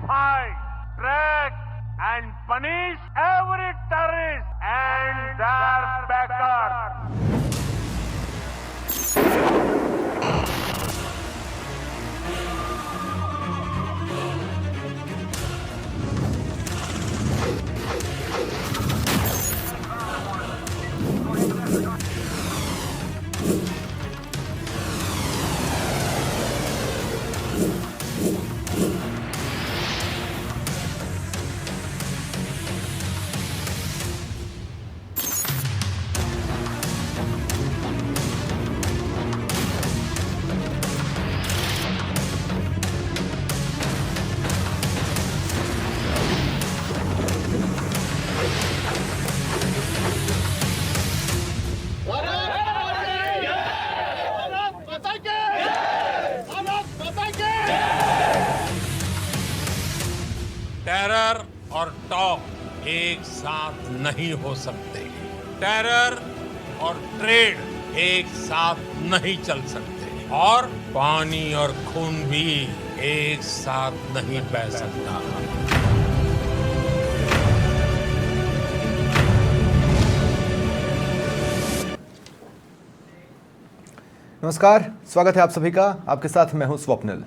fight, track and punish every terrorist and their backers. Terror और talk एक साथ नहीं हो सकते। टेरर और ट्रेड एक साथ नहीं चल सकते और पानी और खून भी एक साथ नहीं बह सकता। नमस्कार, स्वागत है आप सभी का। आपके साथ मैं हूं स्वप्निल।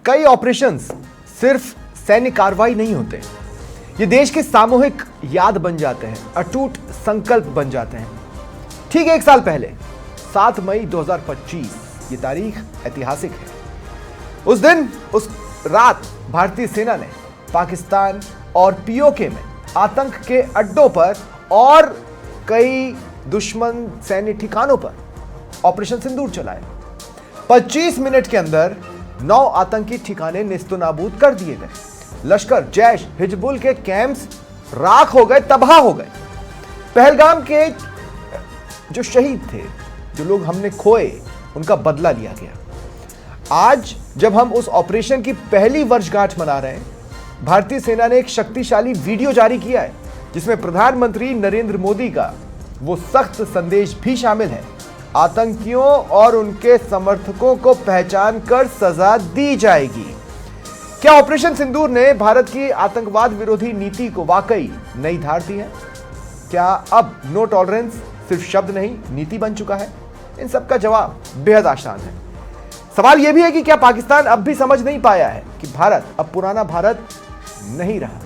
कई ऑपरेशंस सिर्फ सैन्य कार्रवाई नहीं होते, ये देश की सामूहिक याद बन जाते हैं, अटूट संकल्प बन जाते हैं। ठीक 1 साल पहले 7 मई 2025, ये तारीख ऐतिहासिक है। उस दिन, उस रात भारतीय सेना ने पाकिस्तान और पीओके में आतंक के अड्डों पर और कई दुश्मन सैन्य ठिकानों पर ऑपरेशन सिंदूर चलाया। 25 मिनट के अंदर 9 आतंकी ठिकाने नेस्तनाबूद कर दिए गए। लश्कर, जैश, हिजबुल के कैंप्स राख हो गए, तबाह हो गए। पहलगाम के जो शहीद थे, जो लोग हमने खोए, उनका बदला लिया गया। आज जब हम उस ऑपरेशन की पहली वर्षगांठ मना रहे हैं, भारतीय सेना ने एक शक्तिशाली वीडियो जारी किया है जिसमें प्रधानमंत्री नरेंद्र मोदी का वो सख्त संदेश भी शामिल है। आतंकियों और उनके समर्थकों को पहचान कर सजा दी जाएगी। क्या ऑपरेशन सिंदूर ने भारत की आतंकवाद विरोधी नीति को वाकई नई धार दी है? क्या अब नो टॉलरेंस सिर्फ शब्द नहीं, नीति बन चुका है? इन सब का जवाब बेहद आसान है। सवाल यह भी है कि क्या पाकिस्तान अब भी समझ नहीं पाया है कि भारत अब पुराना भारत नहीं रहा?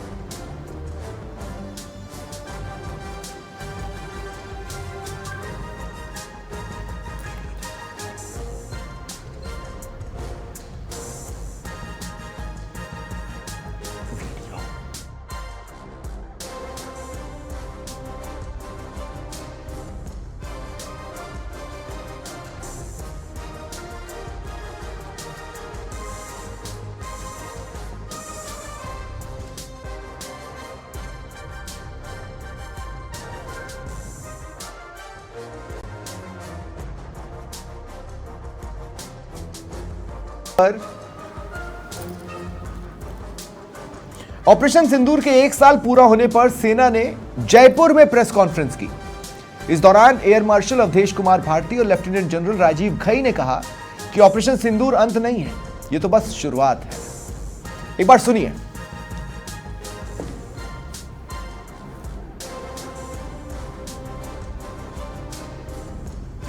ऑपरेशन सिंदूर के 1 साल पूरा होने पर सेना ने जयपुर में प्रेस कॉन्फ्रेंस की। इस दौरान एयर मार्शल अवधेश कुमार भारती और लेफ्टिनेंट जनरल राजीव घई ने कहा कि ऑपरेशन सिंदूर अंत नहीं है, यह तो बस शुरुआत है। एक बार सुनिए।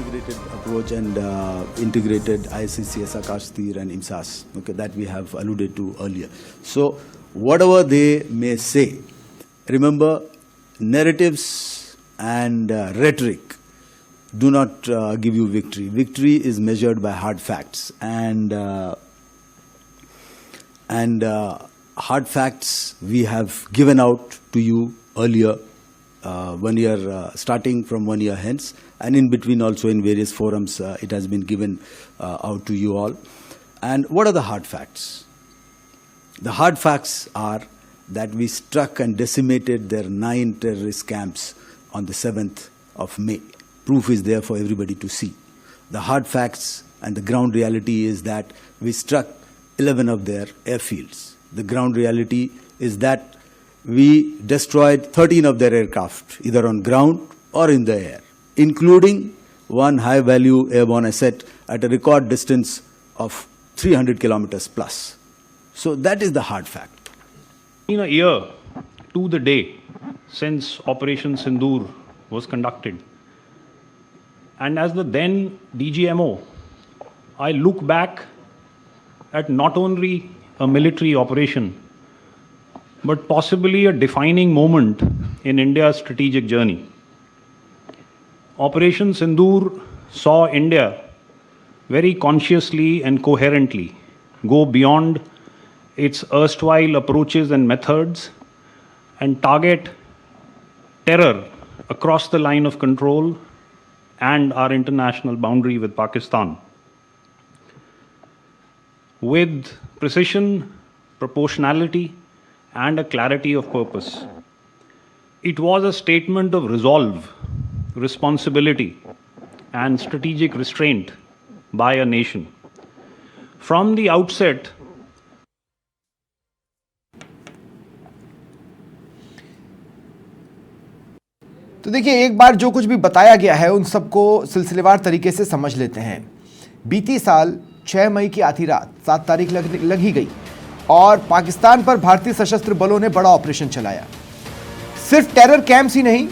Integrated approach and integrated ICCS, Akash Tir and IMSAS, okay, that we have alluded to earlier. So whatever they may say, remember, narratives and rhetoric do not give you victory. Victory is measured by hard facts, and hard facts we have given out to you earlier, 1 year starting from 1 year hence, and in between also in various forums it has been given out to you all. And what are the hard facts? The hard facts are that we struck and decimated their 9 terrorist camps on the 7th of May. Proof is there for everybody to see. The hard facts and the ground reality is that we struck 11 of their airfields. The ground reality is that we destroyed 13 of their aircraft, either on ground or in the air, including one high-value airborne asset at a record distance of 300 kilometers plus. So that is the hard fact. In a year to the day since Operation Sindoor was conducted, and as the then DGMO, I look back at not only a military operation, but possibly a defining moment in India's strategic journey. Operation Sindoor saw India very consciously and coherently go beyond its erstwhile approaches and methods and target terror across the line of control and our international boundary with Pakistan. With precision, proportionality, and a clarity of purpose. It was a statement of resolve, responsibility, and strategic restraint by a nation. From the outset, तो देखिए, एक बार जो कुछ भी बताया गया है उन सबको सिलसिलेवार तरीके से समझ लेते हैं। बीती साल 6 मई की आधी रात 7 तारीख लग ही गई और पाकिस्तान पर भारतीय सशस्त्र बलों ने बड़ा ऑपरेशन चलाया। सिर्फ टेरर कैंप्स ही नहीं,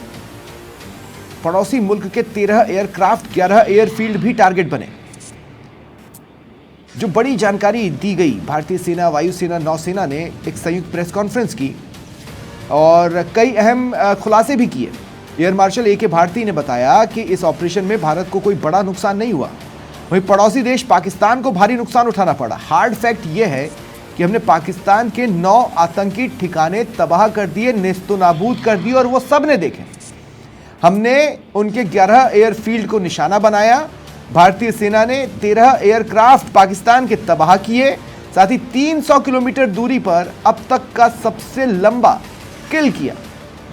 पड़ोसी मुल्क के 13 एयरक्राफ्ट, 11 एयरफील्ड भी टारगेट बने। जो बड़ी जानकारी दी गई, भारतीय सेना, वायुसेना, नौसेना ने एक संयुक्त प्रेस कॉन्फ्रेंस की और कई अहम खुलासे भी किए। एयर मार्शल ए के भारती ने बताया कि इस ऑपरेशन में भारत को कोई बड़ा नुकसान नहीं हुआ, वहीं पड़ोसी देश पाकिस्तान को भारी नुकसान उठाना पड़ा। हार्ड फैक्ट यह है कि हमने पाकिस्तान के 9 आतंकी ठिकाने तबाह कर दिए, नेस्तनाबूद कर दिए और वो सब ने देखे। हमने उनके 11 एयरफील्ड को निशाना बनाया। भारतीय सेना ने 13 एयरक्राफ्ट पाकिस्तान के तबाह किए। साथ ही 300 किलोमीटर दूरी पर अब तक का सबसे लंबा किल किया,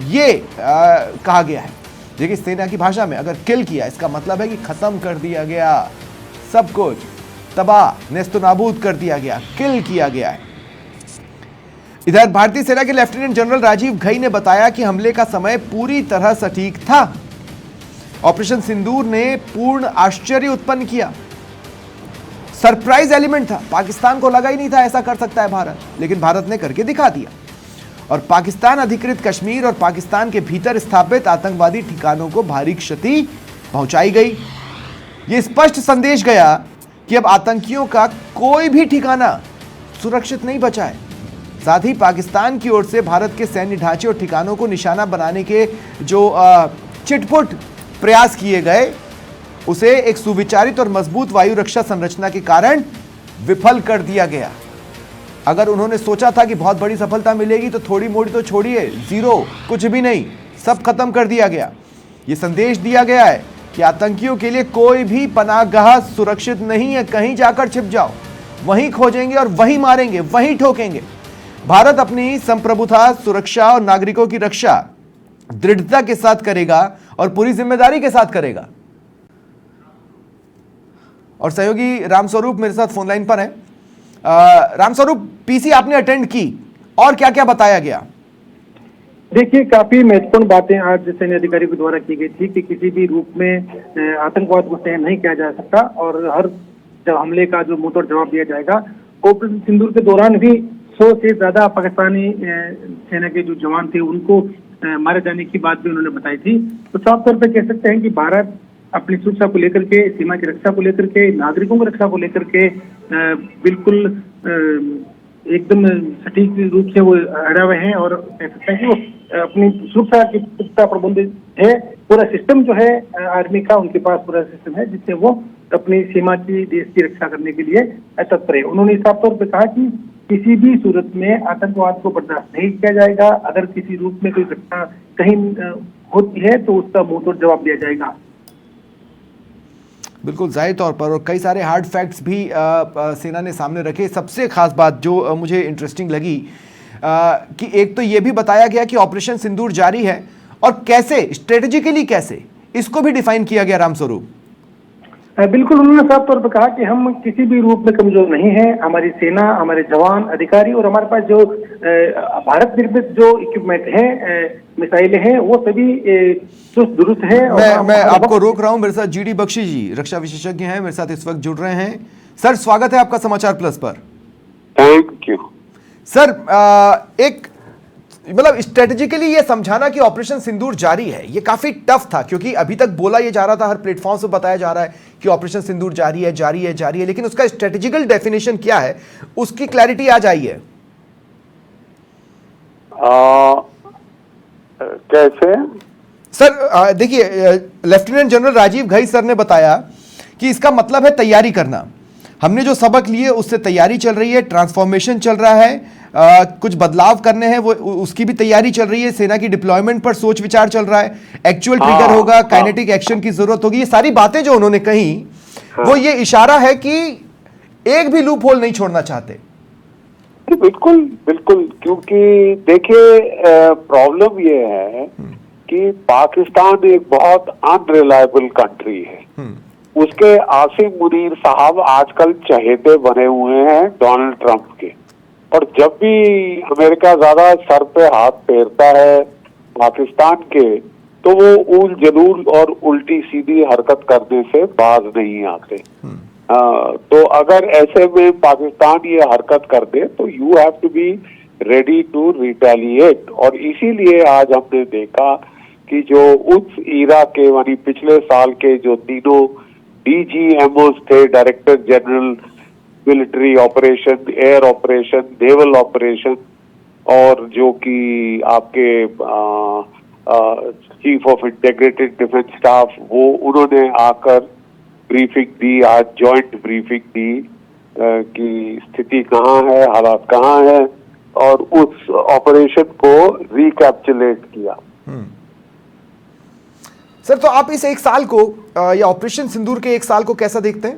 ये कहा गया है। देखिए, सेना की भाषा में अगर किल किया इसका मतलब है कि खत्म कर दिया गया, सब कुछ तबाह नेस्तनाबूद कर दिया गया, किल किया गया है। इधर भारतीय सेना के लेफ्टिनेंट जनरल राजीव घई ने बताया कि हमले का समय पूरी तरह सटीक था। ऑपरेशन सिंदूर ने पूर्ण आश्चर्य उत्पन्न किया, सरप्राइज एलिमेंट था। पाकिस्तान को लगा ही नहीं था ऐसा कर सकता है भारत, लेकिन भारत ने करके दिखा दिया और पाकिस्तान अधिकृत कश्मीर और पाकिस्तान के भीतर स्थापित आतंकवादी ठिकानों को भारी क्षति पहुंचाई गई। यह स्पष्ट संदेश गया कि अब आतंकियों का कोई भी ठिकाना सुरक्षित नहीं बचा है। साथ ही पाकिस्तान की ओर से भारत के सैन्य ढांचे और ठिकानों को निशाना बनाने के जो चिटपुट प्रयास किए गए, उसे एक सुविचारित और मजबूत वायु रक्षा संरचना के कारण विफल कर दिया गया। अगर उन्होंने सोचा था कि बहुत बड़ी सफलता मिलेगी तो थोड़ी मोड़ी तो छोड़िए, जीरो, कुछ भी नहीं, सब खत्म कर दिया गया। यह संदेश दिया गया है कि आतंकियों के लिए कोई भी पनाहगाह सुरक्षित नहीं है। कहीं जाकर छिप जाओ, वहीं खोजेंगे और वहीं मारेंगे, वहीं ठोकेंगे। भारत अपनी संप्रभुता, सुरक्षा और नागरिकों की रक्षा दृढ़ता के साथ करेगा और पूरी जिम्मेदारी के साथ करेगा। और सहयोगी रामस्वरूप मेरे साथ फोन लाइन पर है। रामस्वरूप, पीसी आपने अटेंड की और क्या क्या बताया गया? देखिए, काफी महत्वपूर्ण बातें आज सैन्य अधिकारी के द्वारा की गई थी कि किसी भी रूप में आतंकवाद को सहन नहीं किया जा सकता और हर जब हमले का जो मुंहतोड़ जवाब दिया जाएगा। ऑपरेशन सिंदूर के दौरान भी 100 से ज्यादा पाकिस्तानी सेना के जो जवान थे उनको मारे जाने की बात भी उन्होंने बताई थी। तो साफ तौर पर कह सकते हैं कि भारत अपनी सुरक्षा को लेकर के, सीमा की रक्षा को लेकर के, नागरिकों की रक्षा को लेकर के बिल्कुल एकदम सटीक रूप से वो अड़े हुए हैं और कह सकते हैं कि वो अपनी सुरक्षा की पुख्ता प्रबंध है। पूरा सिस्टम जो है आर्मी का, उनके पास पूरा सिस्टम है जिससे वो अपनी सीमा की, देश की रक्षा करने के लिए तत्पर है। उन्होंने साफ तौर पर कहा कि किसी भी सूरत में आतंकवाद को बर्दाश्त नहीं किया जाएगा। अगर किसी रूप में कोई घटना कहीं होती है तो उसका मुंहतोड़ जवाब दिया जाएगा। बिल्कुल जाहिर तौर पर, और कई सारे हार्ड फैक्ट्स भी सेना ने सामने रखे। सबसे खास बात जो मुझे इंटरेस्टिंग लगी कि एक तो ये भी बताया गया कि ऑपरेशन सिंदूर जारी है और कैसे, स्ट्रेटेजिकली कैसे, इसको भी डिफाइन किया गया। रामस्वरूप, बिल्कुल, उन्होंने साफ तौर पर कहा कि हम किसी भी रूप में कमजोर नहीं हैं। हमारी सेना, हमारे जवान, अधिकारी और हमारे पास जो भारत निर्मित जो इक्विपमेंट है, मिसाइलें हैं, वो सभी चुस्त दुरुस्त है। मैं आपको रोक रहा हूं। मेरे साथ जीडी बख्शी जी, रक्षा विशेषज्ञ हैं, मेरे साथ इस वक्त जुड़ रहे हैं। सर, स्वागत है आपका समाचार प्लस पर। Thank you. सर एक मतलब स्ट्रेटेजिकली ये समझाना कि ऑपरेशन सिंदूर जारी है ये काफी टफ था, क्योंकि अभी तक बोला ये जा रहा था, हर प्लेटफॉर्म से बताया जा रहा है कि ऑपरेशन सिंदूर जारी है जारी है जारी है, लेकिन उसका स्ट्रेटेजिकल डेफिनेशन क्या है उसकी क्लैरिटी आज आई है। कैसे? सर देखिए, lieutenant general Rajiv Ghai sir ने बताया कि इसका मतलब है तैयारी करना। हमने जो सबक लिए उससे तैयारी चल रही है, ट्रांसफॉर्मेशन चल रहा है, कुछ बदलाव करने हैं वो उसकी भी तैयारी चल रही है, सेना की डिप्लॉयमेंट पर सोच विचार चल रहा है, एक्चुअल ट्रिगर होगा, काइनेटिक एक्शन की जरूरत होगी। ये सारी बातें जो उन्होंने कही वो ये इशारा है कि एक भी लूप होल नहीं छोड़ना चाहते। बिल्कुल बिल्कुल, क्योंकि देखिए प्रॉब्लम ये है कि पाकिस्तान एक बहुत अनरिलायबल कंट्री है। उसके आसिम मुनीर साहब आजकल चहेते बने हुए हैं डोनाल्ड ट्रंप के, और जब भी अमेरिका ज्यादा सर पे हाथ फेरता है पाकिस्तान के तो वो ऊल जलूल और उल्टी सीधी हरकत करने से बाज नहीं आते। तो अगर ऐसे में पाकिस्तान ये हरकत कर दे तो you have to be ready to retaliate. और इसीलिए आज हमने देखा कि जो उस ईरा के यानी पिछले साल के जो तीनों DGMOs थे, director general military operation, air operation, naval operation, और जो कि आपके chief of integrated defence staff, वो उन्होंने आकर ब्रीफिंग दी, आज जॉइंट ब्रीफिंग दी कि स्थिति कहाँ है, हालात कहाँ है, और उस ऑपरेशन को रिकैप्चुलेट किया। सर तो आप इस एक साल को या ऑपरेशन सिंदूर के एक साल को कैसा देखते हैं?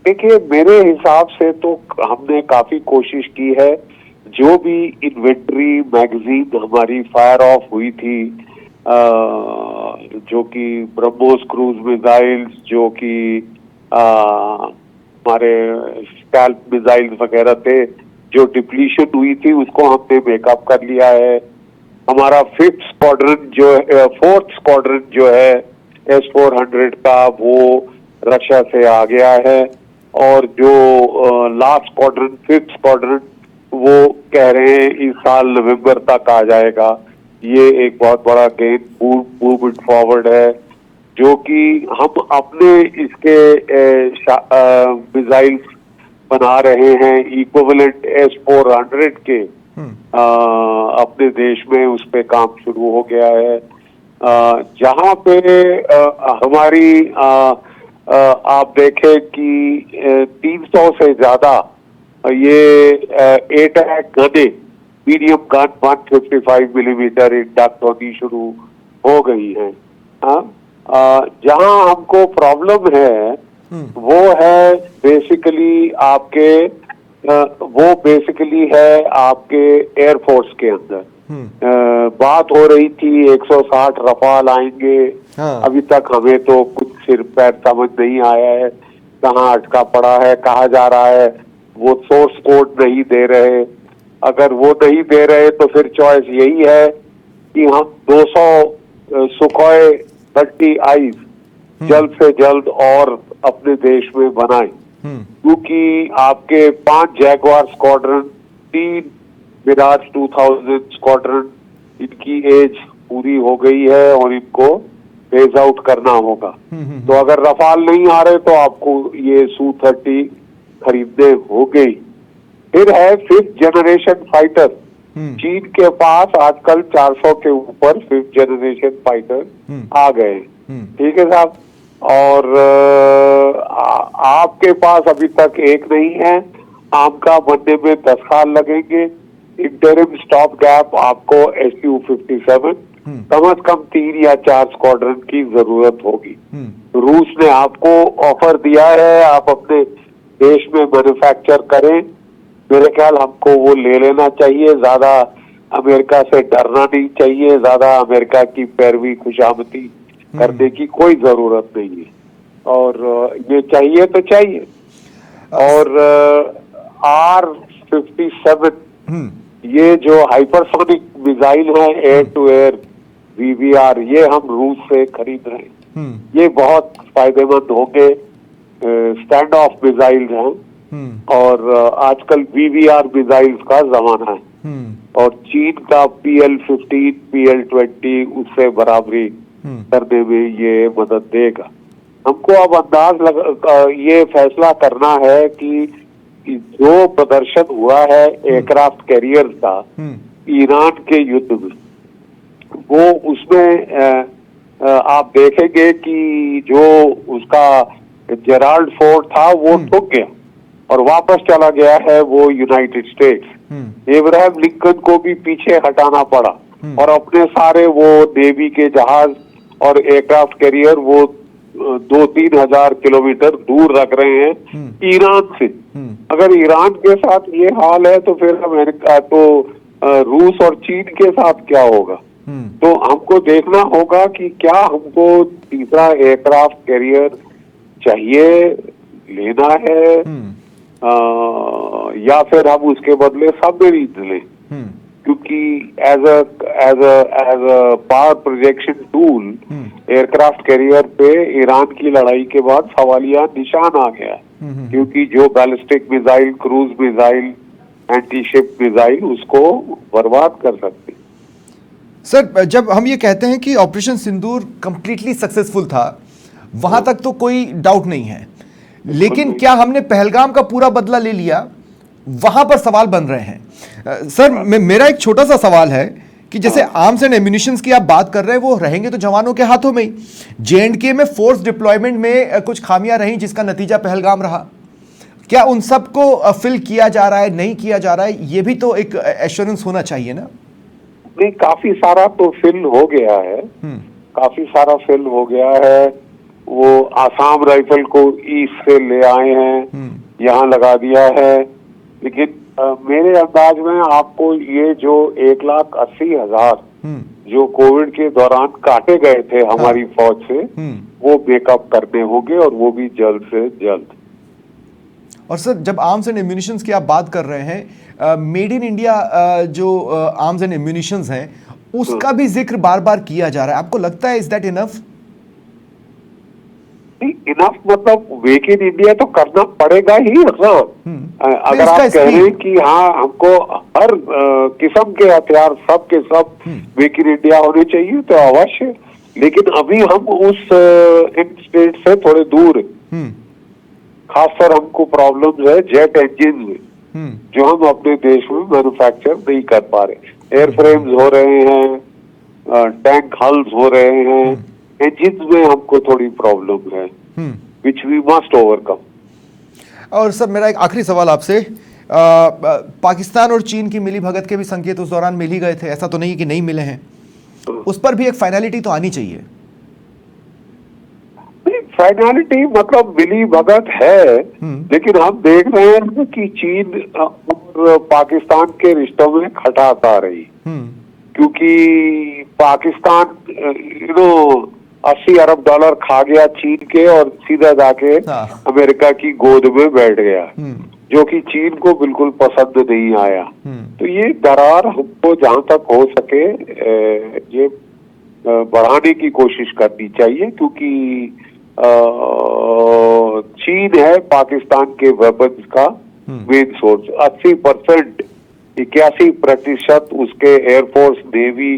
देखिए मेरे हिसाब से तो हमने काफी कोशिश की है, जो भी इन्वेंट्री मैगजीन हमारी फायर ऑफ हुई थी, जो कि ब्रह्मोस क्रूज मिसाइल्स, जो कि हमारे स्कैल्प मिसाइल्स वगैरह थे, जो डिप्लीशन हुई थी उसको हमने मेकअप कर लिया है। हमारा फोर्थ स्क्वाड्रन जो है S-400 का, वो रशिया से आ गया है, और जो लास्ट स्क्वाड्रन, फिफ्थ स्क्वाड्रन, वो कह रहे हैं इस साल नवंबर तक आ जाएगा। ये एक बहुत बड़ा गेन मूवमेंट फॉरवर्ड है, जो कि हम अपने इसके मिसाइल्स बना रहे हैं इक्विवेलेंट S-400 के। अपने देश में उस पे काम शुरू हो गया है। जहां पे हमारी आप देखें कि 300 से ज्यादा ये एटैक गने, मीडियम गन 155 मिलीमीटर इंडक्ट होनी शुरू हो गई है। जहां हमको प्रॉब्लम है वो है बेसिकली आपके आपके एयरफोर्स के अंदर। बात हो रही थी 160 रफाल आएंगे। हाँ। अभी तक हमें तो कुछ सिर पैर समझ नहीं आया है, कहाँ अटका पड़ा है, कहा जा रहा है। वो सोर्स कोड नहीं दे रहे। अगर वो नहीं दे रहे तो फिर चॉइस यही है कि हम 200 सुखोई 30 जल्द से जल्द और अपने देश में बनाएं, क्योंकि आपके 5 जैगवार स्क्वाड्रन, 3 मिराज 2000 स्क्वाड्रन, इनकी एज पूरी हो गई है और इनको फेज आउट करना होगा। तो अगर रफाल नहीं आ रहे तो आपको ये Su-30 खरीदने हो गई। फिर है 5th जनरेशन फाइटर। चीन के पास आजकल 400 के ऊपर 5th जनरेशन फाइटर आ गए। ठीक है साहब, और आपके पास अभी तक एक नहीं है। आमका बनने में 10 साल लगेंगे। इंटरिम स्टॉप गैप आपको Su-57 कम से कम 3 या 4 स्क्वाड्रन की जरूरत होगी। रूस ने आपको ऑफर दिया है, आप अपने देश में मैन्युफैक्चर करें। मेरे ख्याल हमको वो ले लेना चाहिए। ज्यादा अमेरिका से डरना नहीं चाहिए, ज्यादा अमेरिका की पैरवी खुशामदी करने की कोई जरूरत नहीं है। और ये चाहिए तो चाहिए। और R-57 ये जो हाइपरसोनिक मिसाइल है, एयर टू एयर VBR, ये हम रूस से खरीद रहे हैं। ये बहुत फायदेमंद होंगे। स्टैंड ऑफ मिसाइल हैं, और आजकल VVR मिसाइल्स का जमाना है और चीन का PL-15, PL-20 उससे बराबरी करने में ये मदद देगा। हमको अब ये फैसला करना है कि जो प्रदर्शन हुआ है एयरक्राफ्ट कैरियर का ईरान के युद्ध में, वो उसमें आप देखेंगे कि जो उसका जेराल्ड फोर्ड था वो ठुक गया और वापस चला गया है वो यूनाइटेड स्टेट्स। एब्राहम लिंकन को भी पीछे हटाना पड़ा और अपने सारे वो नेवी के जहाज और एयरक्राफ्ट कैरियर वो 2-3 हजार किलोमीटर दूर रख रहे हैं ईरान से। अगर ईरान के साथ ये हाल है तो फिर अमेरिका तो रूस और चीन के साथ क्या होगा? तो हमको देखना होगा कि क्या हमको तीसरा एयरक्राफ्ट कैरियर चाहिए, लेना है या फिर हम उसके बदले सबमरीन लें, क्योंकि as a power projection tool aircraft carrier पे ईरान की लड़ाई के बाद सवालिया निशान आ गया, क्योंकि जो ballistic missile, cruise missile, anti ship missile उसको बर्बाद कर सकते। सर, जब हम ये कहते हैं कि ऑपरेशन सिंदूर कंप्लीटली सक्सेसफुल था, वहां तक तो कोई डाउट नहीं है, लेकिन क्या हमने पहलगाम का पूरा बदला ले लिया? वहां पर सवाल बन रहे हैं। सर, मेरा एक छोटा सा सवाल है कि जैसे आर्म्स एंड एम्यूनिशंस की आप बात कर रहे हैं, वो रहेंगे तो जवानों के हाथों में ही। J&K में फोर्स डिप्लॉयमेंट में कुछ खामियां रहीं जिसका नतीजा पहलगाम रहा। क्या उन सबको फिल किया जा रहा है, नहीं किया जा रहा है? ये भी तो एक एश्योरेंस होना चाहिए ना। नहीं, काफी सारा तो फिल हो गया है, काफी सारा फिल हो गया है। वो आसाम राइफल को ईस्ट से ले आए हैं, यहाँ लगा दिया है, लेकिन मेरे अंदाज में आपको ये जो 1,80,000 जो कोविड के दौरान काटे गए थे हमारी फौज से, वो मेकअप करने होंगे और वो भी जल्द से जल्द। और सर, जब आर्म्स एंड एम्यूनिशंस की आप बात कर रहे हैं, मेड इन इंडिया जो आर्म्स एंड एम्यूनिशंस हैं, उसका भी जिक्र बार बार किया जा रहा है। आपको लगता है इज दैट इनफ? इनफ मतलब मेक इन इंडिया तो करना पड़ेगा ही। मतलब अगर आप कह रहे हैं कि हाँ हमको हर किस्म के हथियार सब के सब मेक इन इंडिया होने चाहिए, तो अवश्य, लेकिन अभी हम उस एंड स्टेट से थोड़े दूर हैं। खासकर हमको प्रॉब्लम्स है जेट इंजन में, जो हम अपने देश में मैन्युफैक्चर नहीं कर पा रहे। एयरफ्रेम्स हो रहे हैं, टैंक हल्स हो रहे हैं, इंजन में हमको थोड़ी प्रॉब्लम है, विच वी मस्ट ओवरकम। और सर, मेरा एक आखिरी सवाल आपसे, पाकिस्तान और चीन की मिली भगत के भी संकेत उस दौरान मिल ही गए थे, ऐसा तो नहीं कि नहीं मिले हैं, उस पर भी एक फाइनलिटी तो आनी चाहिए। फाइनलिटी मतलब मिली भगत है, लेकिन हम देख रहे हैं कि चीन और पाकिस्तान के रिश्तों में खटास आ रही, क्योंकि पाकिस्तान 80 अरब डॉलर खा गया चीन के और सीधा जाके अमेरिका की गोद में बैठ गया, जो कि चीन को बिल्कुल पसंद नहीं आया। तो ये दरार हमको जहां तक हो सके ये बढ़ाने की कोशिश करनी चाहिए, क्योंकि चीन है पाकिस्तान के वेपन्स का मेन सोर्स। 80%, 81% उसके एयरफोर्स, नेवी,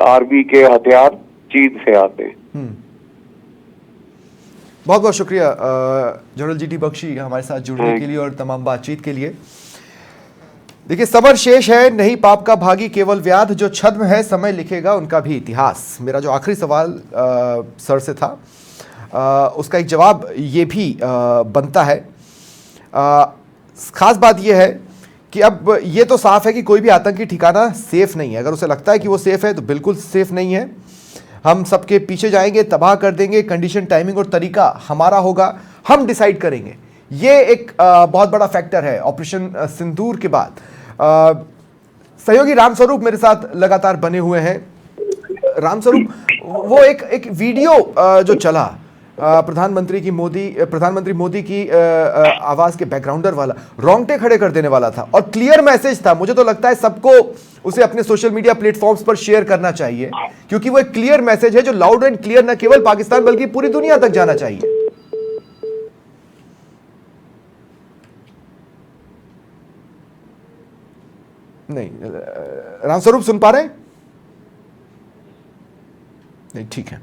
आर्मी के हथियार चीन से आते हैं। बहुत बहुत शुक्रिया जनरल GT बख्शी हमारे साथ जुड़ने के लिए और तमाम बातचीत के लिए। देखिए, सबर शेष है नहीं पाप का भागी, केवल व्याध जो छद्म है, समय लिखेगा उनका भी इतिहास। मेरा जो आखिरी सवाल सर से था, उसका एक जवाब ये भी बनता है। खास बात यह है कि अब ये तो साफ है कि कोई भी आतंकी ठिकाना सेफ नहीं है। अगर उसे लगता है कि वो सेफ है तो बिल्कुल सेफ नहीं है। हम सबके पीछे जाएंगे, तबाह कर देंगे। कंडीशन, टाइमिंग और तरीका हमारा होगा, हम डिसाइड करेंगे। ये एक बहुत बड़ा फैक्टर है ऑपरेशन सिंदूर के बाद। सहयोगी रामस्वरूप मेरे साथ लगातार बने हुए हैं। रामस्वरूप, वो एक वीडियो जो चला प्रधानमंत्री मोदी की आवाज के बैकग्राउंडर वाला, रोंगटे खड़े कर देने वाला था और क्लियर मैसेज था। मुझे तो लगता है सबको उसे अपने सोशल मीडिया प्लेटफॉर्म्स पर शेयर करना चाहिए, क्योंकि वो एक क्लियर मैसेज है जो लाउड एंड क्लियर न केवल पाकिस्तान बल्कि पूरी दुनिया तक जाना चाहिए। नहीं, रामस्वरूप सुन पा रहे हैं? नहीं, ठीक है,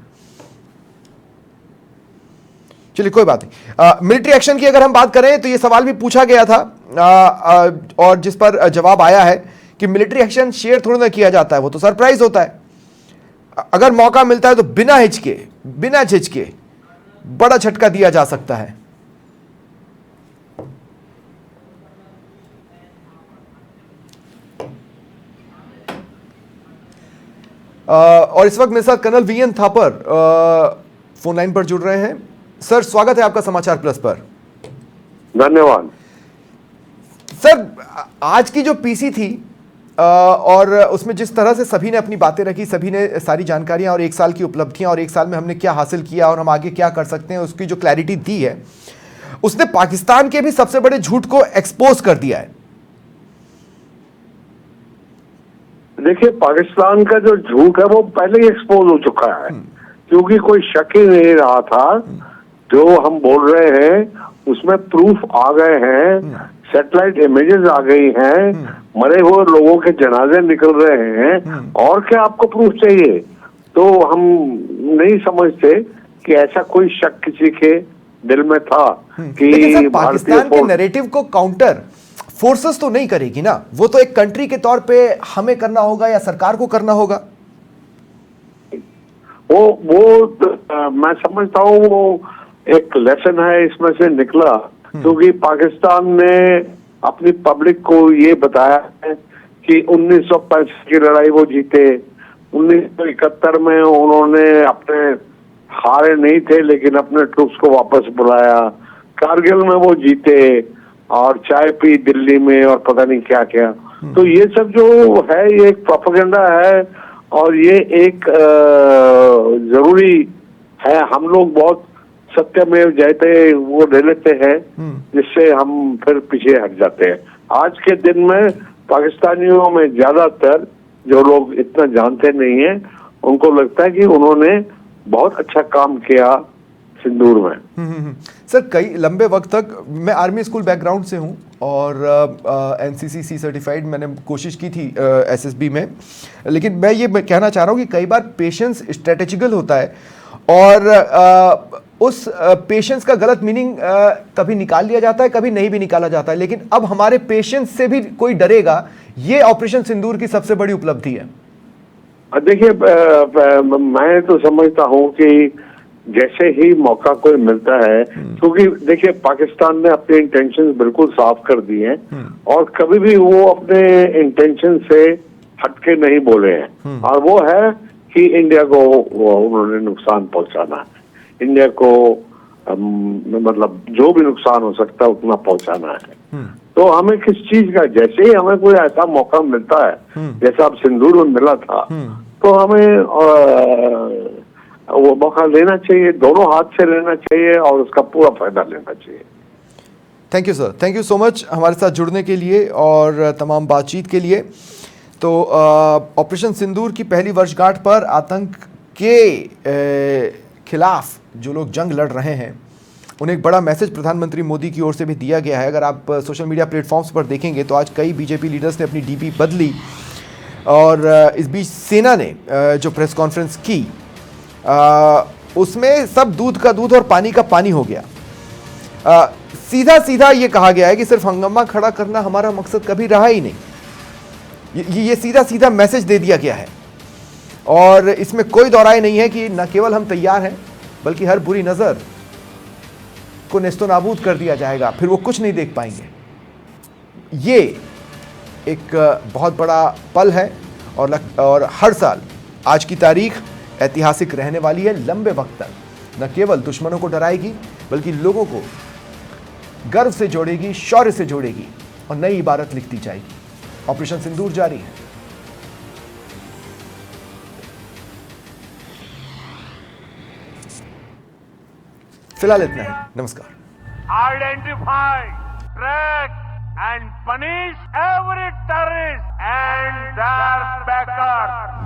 चलिए कोई बात नहीं। मिलिट्री एक्शन की अगर हम बात करें तो ये सवाल भी पूछा गया था और जिस पर जवाब आया है कि मिलिट्री एक्शन शेयर थोड़ा ना किया जाता है, वो तो सरप्राइज होता है। अगर मौका मिलता है तो बिना झिझके बड़ा झटका दिया जा सकता है। और इस वक्त मेरे साथ colonel V N Thapar phone line पर जुड़ रहे हैं। सर, स्वागत है आपका समाचार प्लस पर। धन्यवाद सर। आज की जो पीसी थी और उसमें जिस तरह से सभी ने अपनी बातें रखी, सभी ने सारी जानकारियां और एक साल की उपलब्धियां और एक साल में हमने क्या हासिल किया और हम आगे क्या कर सकते हैं, उसकी जो क्लैरिटी दी है, उसने पाकिस्तान के भी सबसे बड़े झूठ को एक्सपोज कर दिया है। देखिए, पाकिस्तान का जो झूठ है वो पहले ही एक्सपोज हो चुका है, क्योंकि कोई शक ही नहीं रहा था। जो हम बोल रहे हैं उसमें प्रूफ आ गए हैं, सैटेलाइट इमेजेस आ गई हैं, मरे हुए लोगों के जनाजे निकल रहे हैं, और क्या आपको प्रूफ चाहिए? तो हम नहीं समझते कि ऐसा कोई शक किसी के दिल में था कि पाकिस्तान के नैरेटिव को काउंटर फोर्सेस तो नहीं करेगी ना, वो तो एक कंट्री के तौर पे हमें करना होगा या सरकार को करना होगा। वो मैं समझता हूँ वो एक लेसन है इसमें से निकला, क्योंकि पाकिस्तान ने अपनी पब्लिक को ये बताया है कि 1965 की लड़ाई वो जीते, 1971 में उन्होंने अपने हारे नहीं थे लेकिन अपने ट्रूप्स को वापस बुलाया, कारगिल में वो जीते और चाय पी दिल्ली में और पता नहीं क्या क्या। तो ये सब जो है ये एक प्रोपेगेंडा है और ये एक जरूरी है। हम लोग बहुत सत्यमेव जयते वो ले लेते हैं, जिससे हम फिर पीछे हट जाते हैं। आज के दिन में पाकिस्तानियों में ज्यादातर जो लोग इतना जानते नहीं है, उनको लगता है कि उन्होंने बहुत अच्छा काम किया सिंदूर में। सर, कई लंबे वक्त तक मैं आर्मी स्कूल बैकग्राउंड से हूं और एनसीसी सर्टिफाइड मैंने कोशिश की थी एसएसबी में, लेकिन मैं ये कहना चाह रहा हूं कि कई बार पेशेंस स्ट्रेटेजिकल होता है और उस पेशेंस का गलत मीनिंग कभी निकाल लिया जाता है, कभी नहीं भी निकाला जाता है। लेकिन अब हमारे पेशेंस से भी कोई डरेगा, ये ऑपरेशन सिंदूर की सबसे बड़ी उपलब्धि है। देखिए, मैं तो समझता हूँ कि जैसे ही मौका कोई मिलता है, क्योंकि देखिए पाकिस्तान ने अपने इंटेंशंस बिल्कुल साफ कर दिए हैं और कभी भी वो अपने इंटेंशन से हटके नहीं बोले हैं, और वो है कि इंडिया को उन्होंने नुकसान पहुंचाना है, इंडिया को मतलब जो भी नुकसान हो सकता है उतना पहुंचाना है। तो हमें किस चीज का, जैसे ही हमें कोई ऐसा मौका मिलता है जैसा अब सिंदूर में मिला था, तो हमें वो मौका लेना चाहिए, दोनों हाथ से लेना चाहिए और उसका पूरा फायदा लेना चाहिए। Thank you sir, thank you so much हमारे साथ जुड़ने के लिए और तमाम बातचीत के लिए। तो ऑपरेशन सिंदूर की पहली वर्षगांठ पर आतंक के खिलाफ जो लोग जंग लड़ रहे हैं, उन्हें एक बड़ा मैसेज प्रधानमंत्री मोदी की ओर से भी दिया गया है। अगर आप सोशल मीडिया प्लेटफॉर्म्स पर देखेंगे तो आज कई बीजेपी लीडर्स ने अपनी डीपी बदली और इस बीच सेना ने जो प्रेस कॉन्फ्रेंस की उसमें सब दूध का दूध और पानी का पानी हो गया। सीधा सीधा ये कहा गया है कि सिर्फ हंगामा खड़ा करना हमारा मकसद कभी रहा ही नहीं। ये सीधा सीधा मैसेज दे दिया गया है और इसमें कोई दौराय नहीं है कि न केवल हम तैयार हैं बल्कि हर बुरी नज़र को नेस्तो नाबूद कर दिया जाएगा, फिर वो कुछ नहीं देख पाएंगे। ये एक बहुत बड़ा पल है और हर साल आज की तारीख ऐतिहासिक रहने वाली है। लंबे वक्त तक न केवल दुश्मनों को डराएगी बल्कि लोगों को गर्व से जोड़ेगी, शौर्य से जोड़ेगी और नई इबारत लिखती जाएगी। ऑपरेशन सिंदूर जारी है। फिलहाल इतना ही, नमस्कार। Identify, track and punish every terrorist and their bakers.